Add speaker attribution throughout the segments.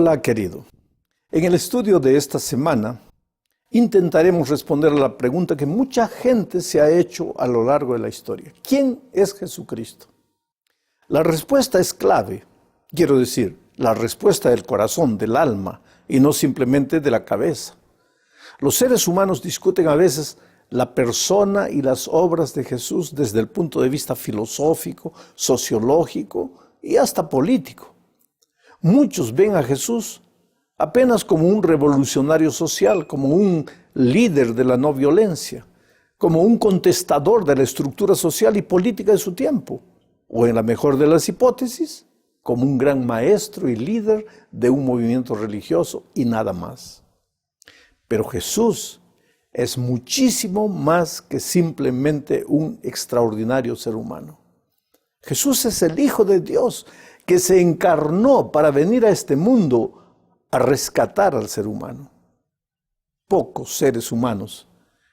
Speaker 1: Hola, querido. En el estudio de esta semana intentaremos responder a la pregunta que mucha gente se ha hecho a lo largo de la historia. ¿Quién es Jesucristo? La respuesta es clave, quiero decir, la respuesta del corazón, del alma, y no simplemente de la cabeza. Los seres humanos discuten a veces la persona y las obras de Jesús desde el punto de vista filosófico, sociológico y hasta político. Muchos ven a Jesús apenas como un revolucionario social, como un líder de la no violencia, como un contestador de la estructura social y política de su tiempo, o en la mejor de las hipótesis, como un gran maestro y líder de un movimiento religioso y nada más. Pero Jesús es muchísimo más que simplemente un extraordinario ser humano. Jesús es el Hijo de Dios que se encarnó para venir a este mundo a rescatar al ser humano. Pocos seres humanos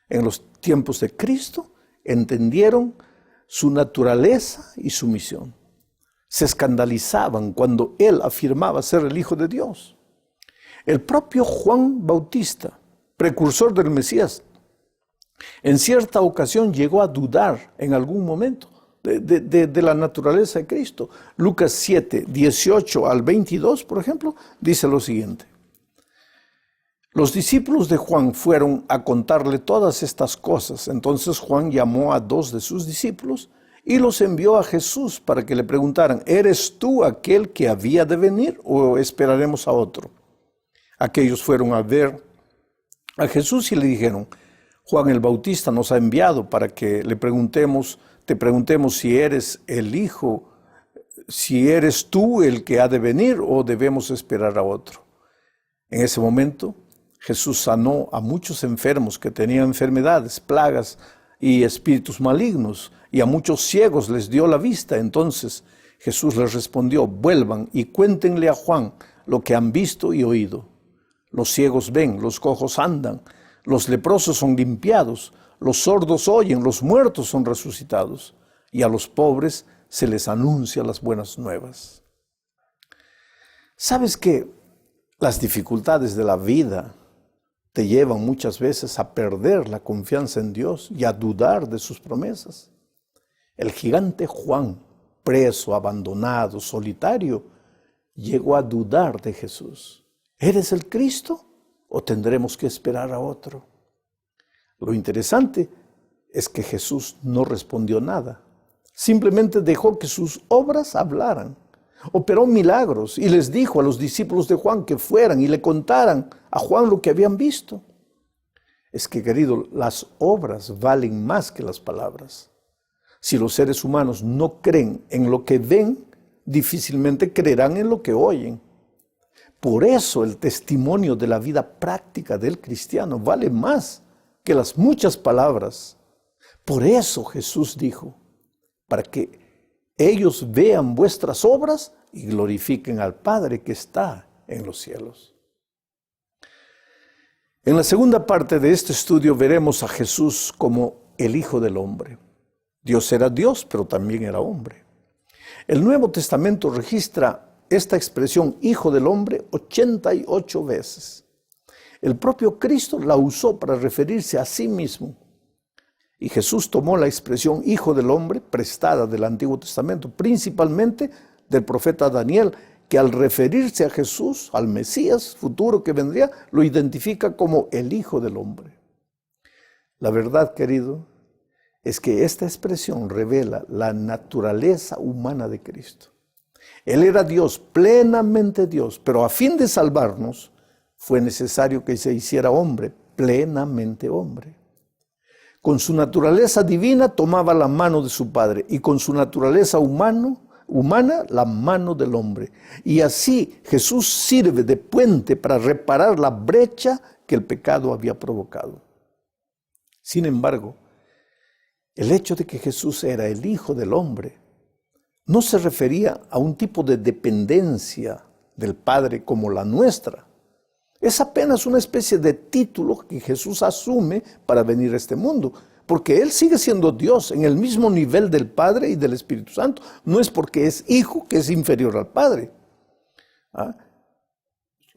Speaker 1: en los tiempos de Cristo entendieron su naturaleza y su misión. Se escandalizaban cuando Él afirmaba ser el Hijo de Dios. El propio Juan Bautista, precursor del Mesías, en cierta ocasión llegó a dudar en algún momento de la naturaleza de Cristo. Lucas 7, 18 al 22, por ejemplo, dice lo siguiente. Los discípulos de Juan fueron a contarle todas estas cosas. Entonces Juan llamó a 2 de sus discípulos y los envió a Jesús para que le preguntaran, ¿eres tú aquel que había de venir o esperaremos a otro? Aquellos fueron a ver a Jesús y le dijeron, Juan el Bautista nos ha enviado para que te preguntemos si eres el Hijo, si eres tú el que ha de venir o debemos esperar a otro. En ese momento, Jesús sanó a muchos enfermos que tenían enfermedades, plagas y espíritus malignos, y a muchos ciegos les dio la vista. Entonces Jesús les respondió, vuelvan y cuéntenle a Juan lo que han visto y oído. Los ciegos ven, los cojos andan, los leprosos son limpiados, los sordos oyen, los muertos son resucitados, y a los pobres se les anuncia las buenas nuevas. ¿Sabes que las dificultades de la vida te llevan muchas veces a perder la confianza en Dios y a dudar de sus promesas? El gigante Juan, preso, abandonado, solitario, llegó a dudar de Jesús. ¿Eres el Cristo o tendremos que esperar a otro? Lo interesante es que Jesús no respondió nada. Simplemente dejó que sus obras hablaran. Operó milagros y les dijo a los discípulos de Juan que fueran y le contaran a Juan lo que habían visto. Es que, querido, las obras valen más que las palabras. Si los seres humanos no creen en lo que ven, difícilmente creerán en lo que oyen. Por eso el testimonio de la vida práctica del cristiano vale más que las muchas palabras. Por eso Jesús dijo, para que ellos vean vuestras obras y glorifiquen al Padre que está en los cielos. En la segunda parte de este estudio veremos a Jesús como el Hijo del Hombre. Dios era Dios, pero también era hombre. El Nuevo Testamento registra esta expresión Hijo del Hombre 88 veces. El propio Cristo la usó para referirse a sí mismo. Y Jesús tomó la expresión Hijo del Hombre prestada del Antiguo Testamento, principalmente del profeta Daniel, que al referirse a Jesús, al Mesías futuro que vendría, lo identifica como el Hijo del Hombre. La verdad, querido, es que esta expresión revela la naturaleza humana de Cristo. Él era Dios, plenamente Dios, pero a fin de salvarnos, fue necesario que se hiciera hombre, plenamente hombre. Con su naturaleza divina tomaba la mano de su Padre y con su naturaleza humana la mano del hombre. Y así Jesús sirve de puente para reparar la brecha que el pecado había provocado. Sin embargo, el hecho de que Jesús era el Hijo del Hombre no se refería a un tipo de dependencia del Padre como la nuestra. Es apenas una especie de título que Jesús asume para venir a este mundo, porque Él sigue siendo Dios en el mismo nivel del Padre y del Espíritu Santo. No es porque es Hijo que es inferior al Padre.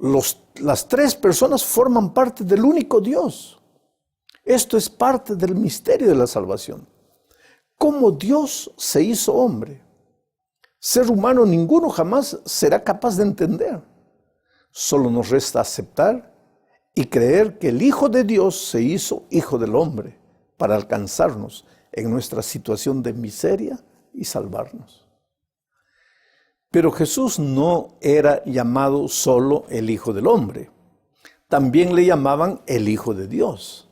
Speaker 1: Las tres personas forman parte del único Dios. Esto es parte del misterio de la salvación. ¿Cómo Dios se hizo hombre? Ser humano ninguno jamás será capaz de entender. Solo nos resta aceptar y creer que el Hijo de Dios se hizo Hijo del hombre para alcanzarnos en nuestra situación de miseria y salvarnos. Pero Jesús no era llamado solo el Hijo del hombre. También le llamaban el Hijo de Dios.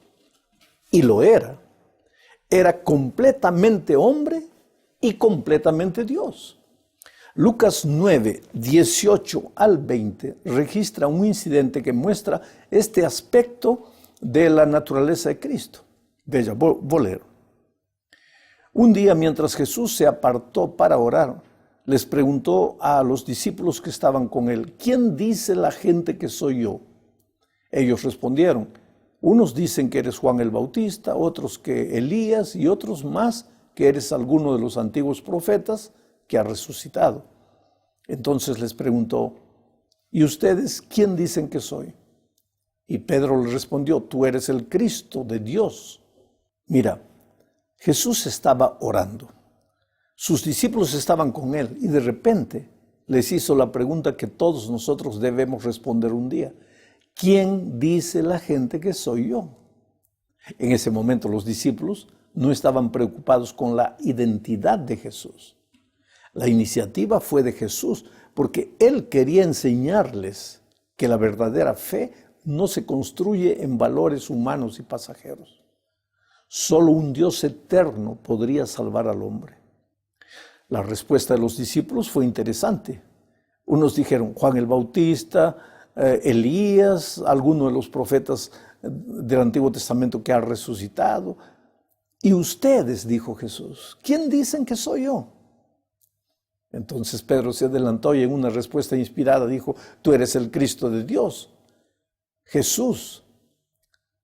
Speaker 1: Y lo era. Era completamente hombre y completamente Dios. Lucas 9, 18 al 20 registra un incidente que muestra este aspecto de la naturaleza de Cristo. Vaya, voy a leer. Un día, mientras Jesús se apartó para orar, les preguntó a los discípulos que estaban con él: ¿quién dice la gente que soy yo? Ellos respondieron: unos dicen que eres Juan el Bautista, otros que Elías y otros más que eres alguno de los antiguos profetas que ha resucitado. Entonces les preguntó: ¿y ustedes quién dicen que soy? Y Pedro le respondió: tú eres el Cristo de Dios. Mira, Jesús estaba orando. Sus discípulos estaban con él y de repente les hizo la pregunta que todos nosotros debemos responder un día: ¿quién dice la gente que soy yo? En ese momento los discípulos no estaban preocupados con la identidad de Jesús. La iniciativa fue de Jesús porque él quería enseñarles que la verdadera fe no se construye en valores humanos y pasajeros. Solo un Dios eterno podría salvar al hombre. La respuesta de los discípulos fue interesante. Unos dijeron: Juan el Bautista, Elías, alguno de los profetas del Antiguo Testamento que ha resucitado. Y ustedes, dijo Jesús, ¿quién dicen que soy yo? Entonces Pedro se adelantó y en una respuesta inspirada dijo: tú eres el Cristo de Dios. Jesús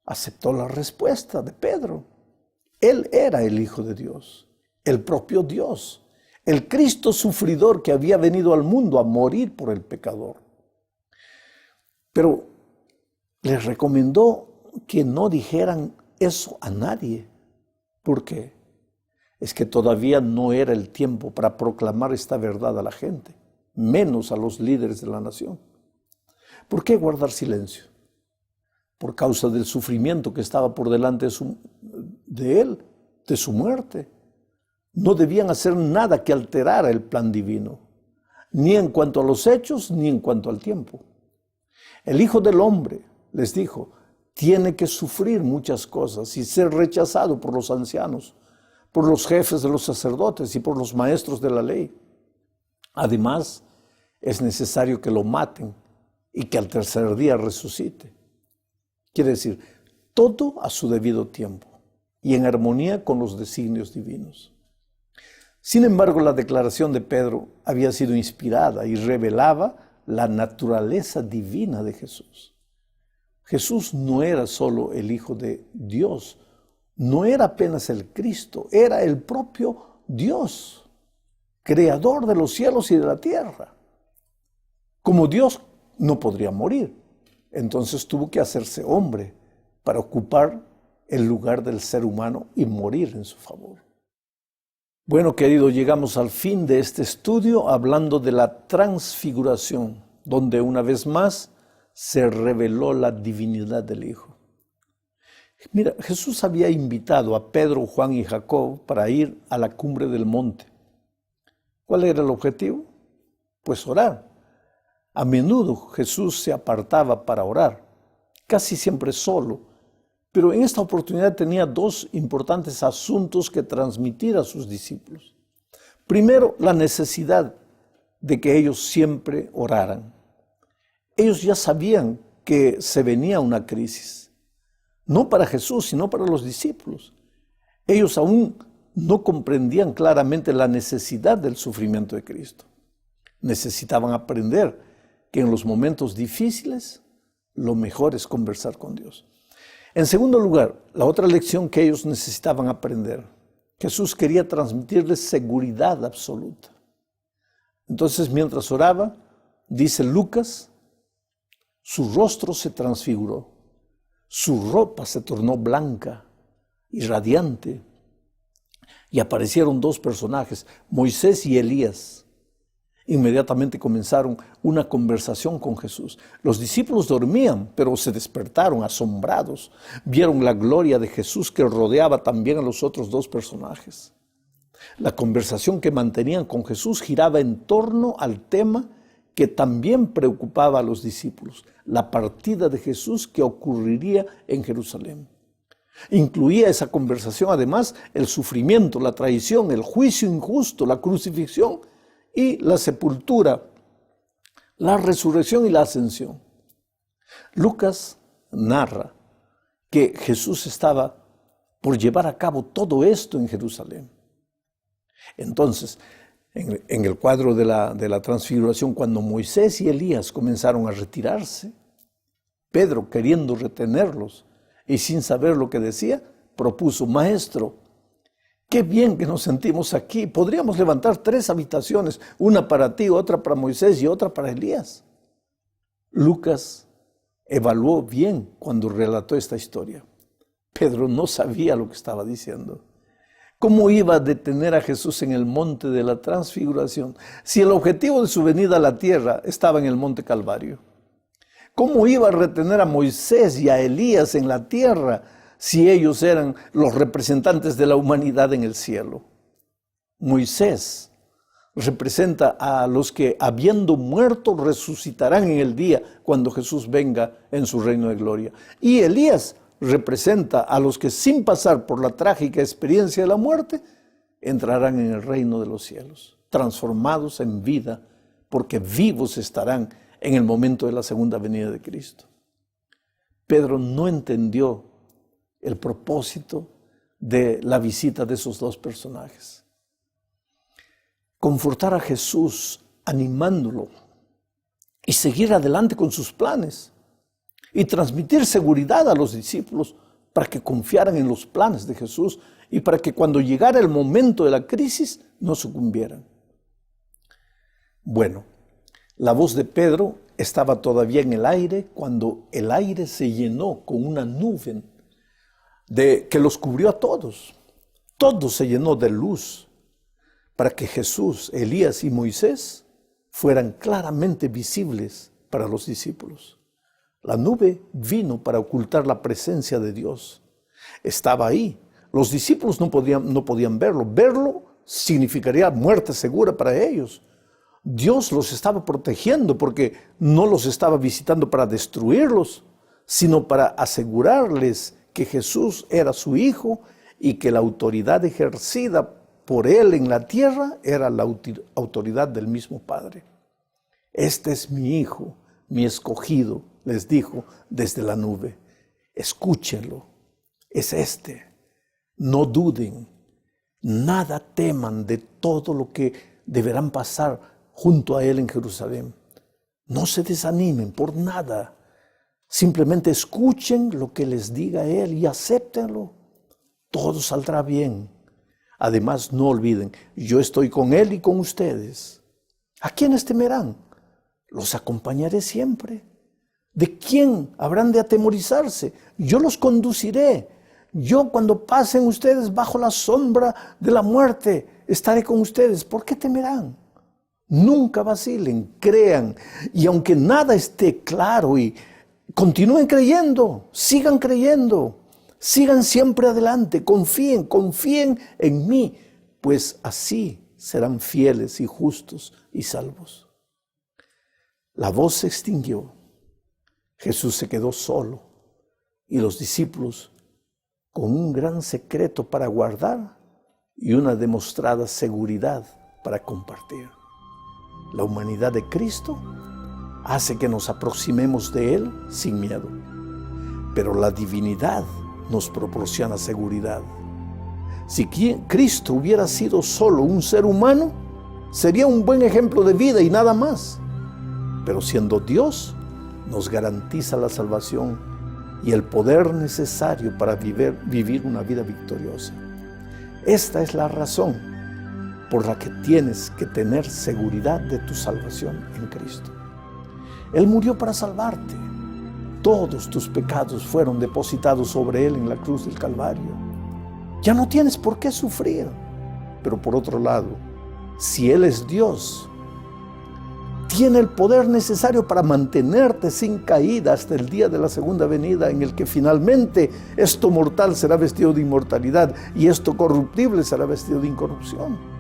Speaker 1: aceptó la respuesta de Pedro. Él era el Hijo de Dios, el propio Dios, el Cristo sufridor que había venido al mundo a morir por el pecador. Pero les recomendó que no dijeran eso a nadie. ¿Por qué? Es que todavía no era el tiempo para proclamar esta verdad a la gente, menos a los líderes de la nación. ¿Por qué guardar silencio? Por causa del sufrimiento que estaba por delante de él, de su muerte. No debían hacer nada que alterara el plan divino, ni en cuanto a los hechos, ni en cuanto al tiempo. El Hijo del Hombre, les dijo, tiene que sufrir muchas cosas y ser rechazado por los ancianos, por los jefes de los sacerdotes y por los maestros de la ley. Además, es necesario que lo maten y que al tercer día resucite. Quiere decir, todo a su debido tiempo y en armonía con los designios divinos. Sin embargo, la declaración de Pedro había sido inspirada y revelaba la naturaleza divina de Jesús. Jesús no era solo el Hijo de Dios, no era apenas el Cristo, era el propio Dios, creador de los cielos y de la tierra. Como Dios no podría morir, entonces tuvo que hacerse hombre para ocupar el lugar del ser humano y morir en su favor. Bueno, querido, llegamos al fin de este estudio hablando de la transfiguración, donde una vez más se reveló la divinidad del Hijo. Mira, Jesús había invitado a Pedro, Juan y Jacob para ir a la cumbre del monte. ¿Cuál era el objetivo? Pues orar. A menudo Jesús se apartaba para orar, casi siempre solo, pero en esta oportunidad tenía dos importantes asuntos que transmitir a sus discípulos. Primero, la necesidad de que ellos siempre oraran. Ellos ya sabían que se venía una crisis, no para Jesús, sino para los discípulos. Ellos aún no comprendían claramente la necesidad del sufrimiento de Cristo. Necesitaban aprender que en los momentos difíciles lo mejor es conversar con Dios. En segundo lugar, la otra lección que ellos necesitaban aprender, Jesús quería transmitirles seguridad absoluta. Entonces, mientras oraba, dice Lucas, Su rostro se transfiguró, su ropa se tornó blanca y radiante, y aparecieron dos personajes, Moisés y Elías. Inmediatamente comenzaron una conversación con Jesús. Los discípulos dormían, pero se despertaron asombrados. Vieron la gloria de Jesús que rodeaba también a los otros dos personajes. La conversación que mantenían con Jesús giraba en torno al tema que también preocupaba a los discípulos, la partida de Jesús que ocurriría en Jerusalén. Incluía esa conversación además el sufrimiento, la traición, el juicio injusto, la crucifixión y la sepultura, la resurrección y la ascensión. Lucas narra que Jesús estaba por llevar a cabo todo esto en Jerusalén. Entonces, en el cuadro de la transfiguración, cuando Moisés y Elías comenzaron a retirarse, Pedro, queriendo retenerlos y sin saber lo que decía, propuso: Maestro, qué bien que nos sentimos aquí. Podríamos levantar 3 habitaciones, una para ti, otra para Moisés y otra para Elías. Lucas evaluó bien cuando relató esta historia. Pedro no sabía lo que estaba diciendo. ¿Cómo iba a detener a Jesús en el monte de la transfiguración si el objetivo de su venida a la tierra estaba en el monte Calvario? ¿Cómo iba a retener a Moisés y a Elías en la tierra si ellos eran los representantes de la humanidad en el cielo? Moisés representa a los que, habiendo muerto, resucitarán en el día cuando Jesús venga en su reino de gloria. Y Elías representa a los que, sin pasar por la trágica experiencia de la muerte, entrarán en el reino de los cielos, transformados en vida, porque vivos estarán en el momento de la segunda venida de Cristo. Pedro no entendió el propósito de la visita de esos dos personajes. Confortar a Jesús, animándolo, y seguir adelante con sus planes, y transmitir seguridad a los discípulos para que confiaran en los planes de Jesús y para que cuando llegara el momento de la crisis no sucumbieran. Bueno, la voz de Pedro estaba todavía en el aire cuando el aire se llenó con una nube que los cubrió a todos. Todo se llenó de luz para que Jesús, Elías y Moisés fueran claramente visibles para los discípulos. La nube vino para ocultar la presencia de Dios. Estaba ahí. Los discípulos no podían verlo. Verlo significaría muerte segura para ellos. Dios los estaba protegiendo porque no los estaba visitando para destruirlos, sino para asegurarles que Jesús era su Hijo y que la autoridad ejercida por Él en la tierra era la autoridad del mismo Padre. Este es mi Hijo, mi escogido, les dijo desde la nube. Escúchenlo, es este. No duden, nada teman de todo lo que deberán pasar junto a Él en Jerusalén. No se desanimen por nada. Simplemente escuchen lo que les diga Él y acéptenlo. Todo saldrá bien. Además, no olviden, yo estoy con Él y con ustedes. ¿A quiénes temerán? Los acompañaré siempre. ¿De quién habrán de atemorizarse? Yo los conduciré. Yo, cuando pasen ustedes bajo la sombra de la muerte, estaré con ustedes. ¿Por qué temerán? Nunca vacilen, crean. Y aunque nada esté claro, y continúen creyendo, sigan creyendo. Sigan siempre adelante, confíen en mí, pues así serán fieles y justos y salvos. La voz se extinguió. Jesús se quedó solo y los discípulos con un gran secreto para guardar y una demostrada seguridad para compartir. La humanidad de Cristo hace que nos aproximemos de Él sin miedo, pero la divinidad nos proporciona seguridad. Si Cristo hubiera sido solo un ser humano, sería un buen ejemplo de vida y nada más. Pero siendo Dios, nos garantiza la salvación y el poder necesario para vivir una vida victoriosa. Esta es la razón por la que tienes que tener seguridad de tu salvación en Cristo. Él murió para salvarte. todos tus pecados fueron depositados sobre Él en la cruz del Calvario. Ya no tienes por qué sufrir. Pero por otro lado, si Él es Dios, tiene el poder necesario para mantenerte sin caída hasta el día de la segunda venida, en el que finalmente esto mortal será vestido de inmortalidad y esto corruptible será vestido de incorrupción.